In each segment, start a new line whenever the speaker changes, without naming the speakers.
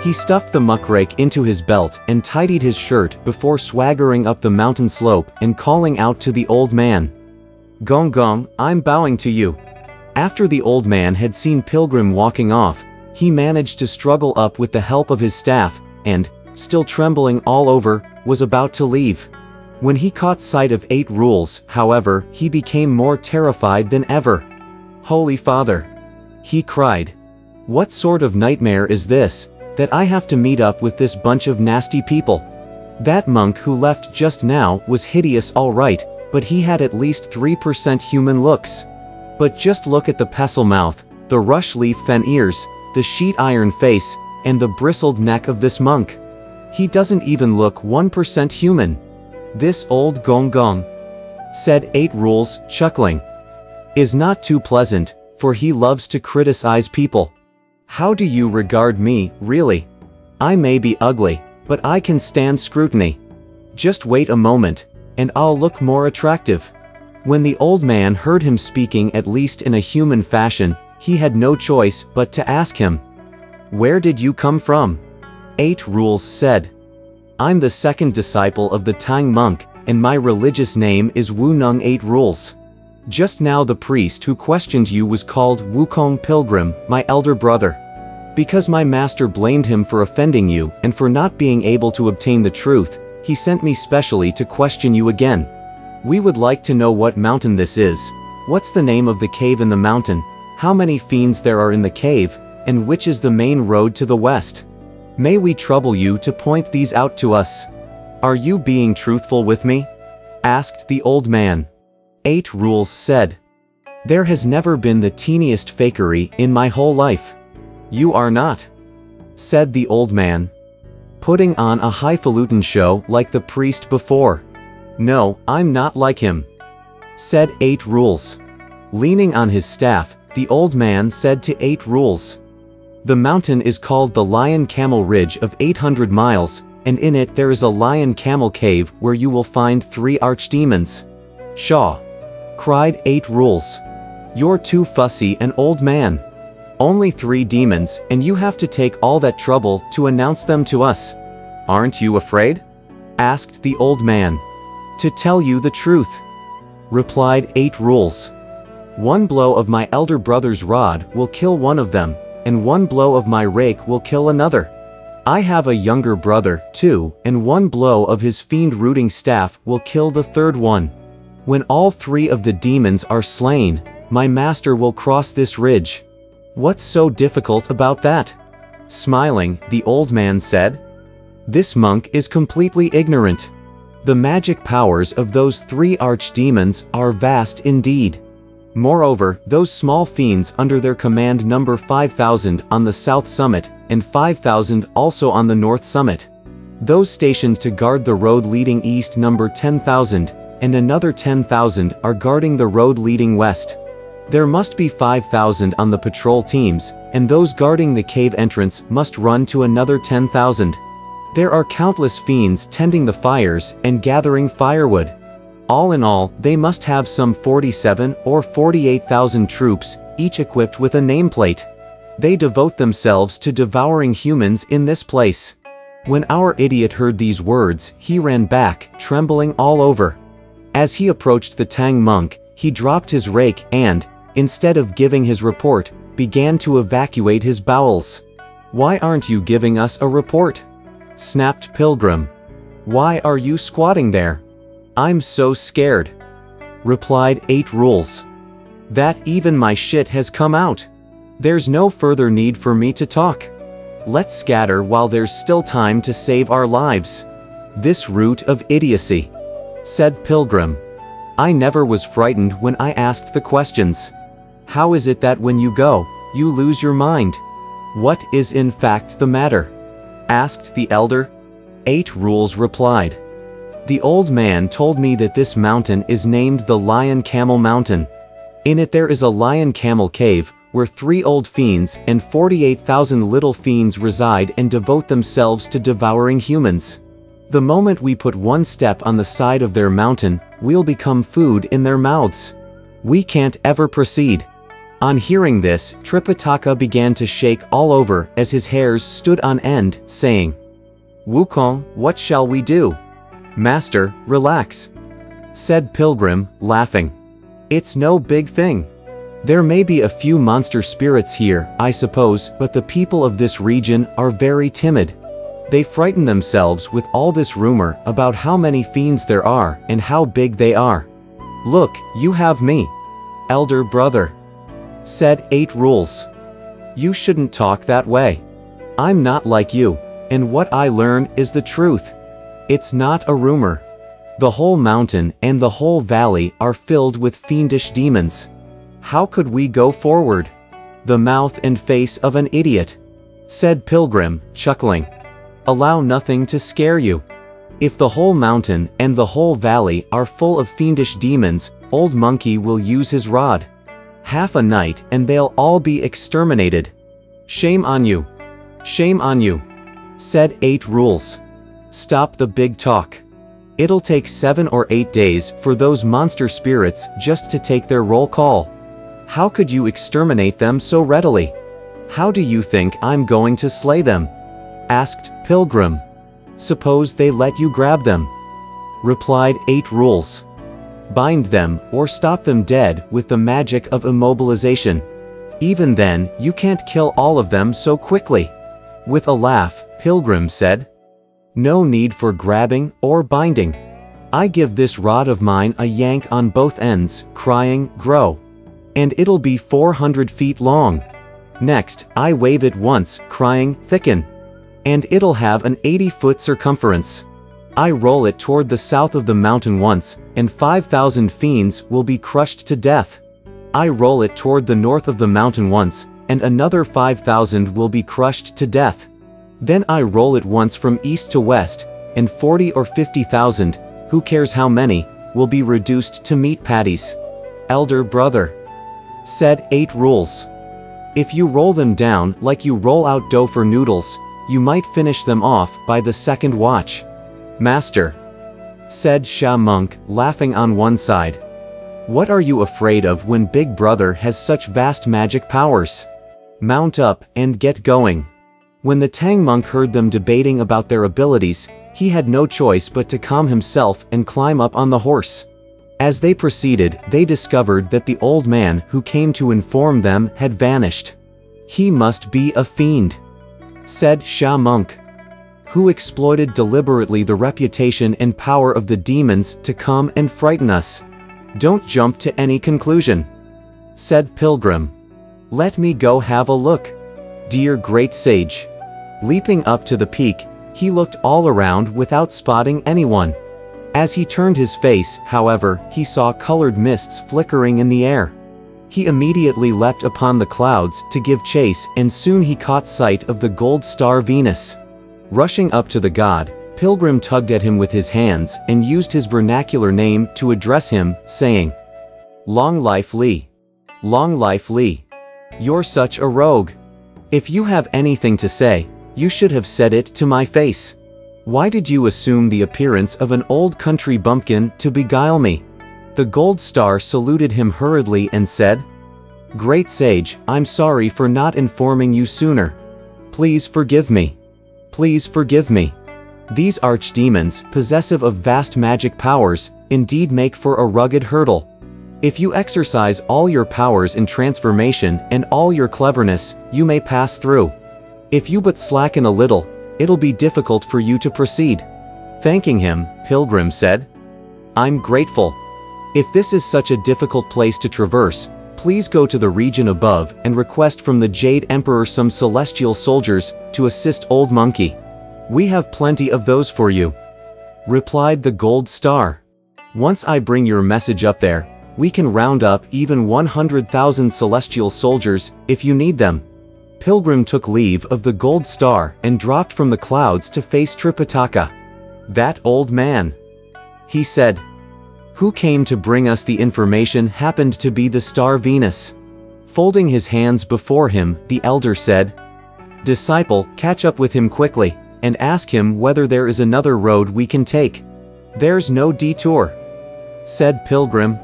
He stuffed the muckrake into his belt and tidied his shirt before swaggering up the mountain slope and calling out to the old man. "Gong Gong, I'm bowing to you." After the old man had seen Pilgrim walking off, he managed to struggle up with the help of his staff, and, still trembling all over, was about to leave. When he caught sight of 8 Rules, however, he became more terrified than ever. "Holy Father!" he cried. "What sort of nightmare is this, that I have to meet up with this bunch of nasty people? That monk who left just now was hideous all right, but he had at least 3% human looks. But just look at the pestle mouth, the rush leaf fen ears, the sheet iron face, and the bristled neck of this monk. He doesn't even look 1% human. This old Gong Gong," said 8 Rules, chuckling, "is not too pleasant, for he loves to criticize people. How do you regard me, really? I may be ugly, but I can stand scrutiny. Just wait a moment, and I'll look more attractive." When the old man heard him speaking at least in a human fashion, he had no choice but to ask him, "Where did you come from?" 8 Rules said, "I'm the second disciple of the Tang monk, and my religious name is Wu Nung 8 Rules. Just now the priest who questioned you was called Wukong Pilgrim, my elder brother. Because my master blamed him for offending you and for not being able to obtain the truth, he sent me specially to question you again. We would like to know what mountain this is, what's the name of the cave in the mountain, how many fiends there are in the cave, and which is the main road to the west. May we trouble you to point these out to us? Are you being truthful with me?" asked the old man. 8 Rules said, "There has never been the teeniest fakery in my whole life." "You are not," said the old man, "putting on a highfalutin show like the priest before." "No, I'm not like him," said 8 Rules. Leaning on his staff, the old man said to 8 Rules, "The mountain is called the Lion Camel Ridge of 800 miles, and in it there is a lion camel cave where you will find 3 archdemons." "Pshaw!" cried 8 Rules. "You're too fussy an old man. Only 3 demons, and you have to take all that trouble to announce them to us. Aren't you afraid?" asked the old man. "To tell you the truth," replied 8 Rules, "one blow of my elder brother's rod will kill one of them, and one blow of my rake will kill another. I have a younger brother, too, and one blow of his fiend-rooting staff will kill the third one. When all 3 of the demons are slain, my master will cross this ridge. What's so difficult about that?" Smiling, the old man said, "This monk is completely ignorant. The magic powers of those 3 archdemons are vast indeed. Moreover, those small fiends under their command number 5,000 on the south summit, and 5,000 also on the north summit. Those stationed to guard the road leading east number 10,000, and another 10,000 are guarding the road leading west. There must be 5,000 on the patrol teams, and those guarding the cave entrance must run to another 10,000. There are countless fiends tending the fires and gathering firewood. All in all, they must have some 47 or 48,000 troops, each equipped with a nameplate. They devote themselves to devouring humans in this place." When our idiot heard these words, he ran back, trembling all over. As he approached the Tang monk, he dropped his rake and, instead of giving his report, began to evacuate his bowels. "Why aren't you giving us a report?" snapped Pilgrim. "Why are you squatting there?" "I'm so scared," replied 8 Rules, "that even my shit has come out. There's no further need for me to talk. Let's scatter while there's still time to save our lives." "This root of idiocy," said Pilgrim. "I never was frightened when I asked the questions. How is it that when you go, you lose your mind? What is in fact the matter?" asked the elder. 8 Rules replied, "The old man told me that this mountain is named the Lion Camel Mountain. In it there is a lion camel cave, where 3 old fiends and 48,000 little fiends reside and devote themselves to devouring humans. The moment we put one step on the side of their mountain, we'll become food in their mouths. We can't ever proceed. On hearing this, Tripitaka began to shake all over as his hairs stood on end, saying, "Wukong, what shall we do?" "Master, relax," said Pilgrim, laughing. "It's no big thing. There may be a few monster spirits here, I suppose, but the people of this region are very timid. They frighten themselves with all this rumor about how many fiends there are and how big they are. Look, you have me, elder brother," said 8 Rules. "You shouldn't talk that way. I'm not like you, and what I learn is the truth. It's not a rumor. The whole mountain and the whole valley are filled with fiendish demons. How could we go forward?" "The mouth and face of an idiot," said Pilgrim, chuckling. "Allow nothing to scare you. If the whole mountain and the whole valley are full of fiendish demons, Old Monkey will use his rod. Half a night and they'll all be exterminated. Shame on you. Shame on you," said 8 Rules. "Stop the big talk. It'll take 7 or 8 days for those monster spirits just to take their roll call. How could you exterminate them so readily? How do you think I'm going to slay them?" asked Pilgrim. "Suppose they let you grab them," replied 8 Rules. "Bind them or stop them dead with the magic of immobilization. Even then, you can't kill all of them so quickly." With a laugh, Pilgrim said, "No need for grabbing or binding. I give this rod of mine a yank on both ends, crying, 'Grow!' and it'll be 400 feet long. Next, I wave it once, crying, 'Thicken!' and it'll have an 80-foot circumference. I roll it toward the south of the mountain once, and 5,000 fiends will be crushed to death. I roll it toward the north of the mountain once, and another 5,000 will be crushed to death. Then I roll it once from east to west, and 40 or 50,000, who cares how many, will be reduced to meat patties." "Elder brother," said 8 Rules, "if you roll them down like you roll out dough for noodles, you might finish them off by the second watch." "Master," said Sha Monk, laughing on one side, "what are you afraid of when Big Brother has such vast magic powers? Mount up and get going." When the Tang monk heard them debating about their abilities, he had no choice but to calm himself and climb up on the horse. As they proceeded, they discovered that the old man who came to inform them had vanished. "He must be a fiend," said Sha Monk, "who exploited deliberately the reputation and power of the demons to come and frighten us." "Don't jump to any conclusion," said Pilgrim. "Let me go have a look, dear great sage." Leaping up to the peak, he looked all around without spotting anyone. As he turned his face, however, he saw colored mists flickering in the air. He immediately leapt upon the clouds to give chase, and soon he caught sight of the gold star Venus. Rushing up to the god, Pilgrim tugged at him with his hands and used his vernacular name to address him, saying, "Long life Li. Long life Li. You're such a rogue. If you have anything to say, you should have said it to my face. Why did you assume the appearance of an old country bumpkin to beguile me?" The gold star saluted him hurriedly and said, "Great sage, I'm sorry for not informing you sooner. Please forgive me. Please forgive me. These archdemons, possessive of vast magic powers, indeed make for a rugged hurdle. If you exercise all your powers in transformation and all your cleverness, you may pass through. If you but slacken a little, it'll be difficult for you to proceed." Thanking him, Pilgrim said, "I'm grateful. If this is such a difficult place to traverse, please go to the region above and request from the Jade Emperor some celestial soldiers to assist Old Monkey. We have plenty of those for you," replied the gold star. "Once I bring your message up there, we can round up even 100,000 celestial soldiers if you need them." Pilgrim took leave of the gold star and dropped from the clouds to face Tripitaka. "That old man," he said, "who came to bring us the information happened to be the star Venus." Folding his hands before him, the elder said, "Disciple, catch up with him quickly, and ask him whether there is another road we can take." "There's no detour," said Pilgrim.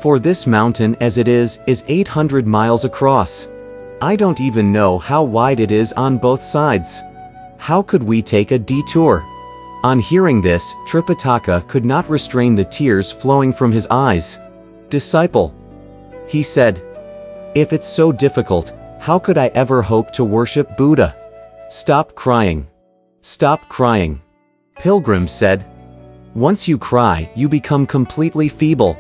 For this mountain as it is 800 miles across. I don't even know how wide it is on both sides. How could we take a detour? On hearing this, Tripitaka could not restrain the tears flowing from his eyes. Disciple, he said, if it's so difficult, how could I ever hope to worship Buddha? Stop crying. Stop crying. Pilgrim said. Once you cry, you become completely feeble.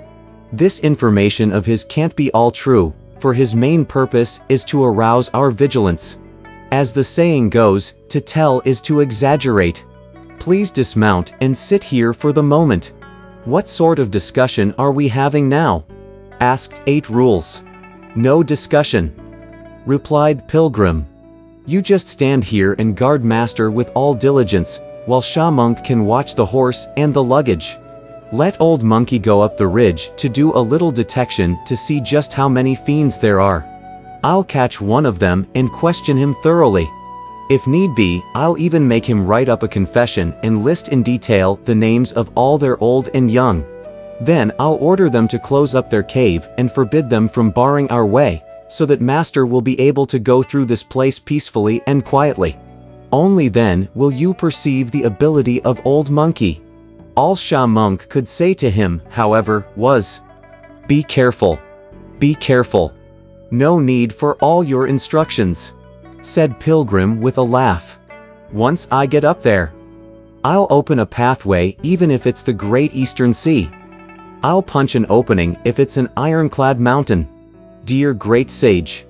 This information of his can't be all true, for his main purpose is to arouse our vigilance. As the saying goes, to tell is to exaggerate. Please dismount and sit here for the moment. What sort of discussion are we having now? Asked 8 Rules. No discussion, replied Pilgrim. You just stand here and guard Master with all diligence, while Sha Monk can watch the horse and the luggage. Let Old Monkey go up the ridge to do a little detection to see just how many fiends there are. I'll catch one of them and question him thoroughly. If need be, I'll even make him write up a confession and list in detail the names of all their old and young. Then I'll order them to close up their cave and forbid them from barring our way, so that Master will be able to go through this place peacefully and quietly. Only then will you perceive the ability of Old Monkey. All Sha Monk could say to him, however, was, "Be careful. Be careful. No need for all your instructions," said Pilgrim with a laugh. Once I get up there, I'll open a pathway even if it's the Great Eastern Sea. I'll punch an opening if it's an ironclad mountain. Dear Great Sage,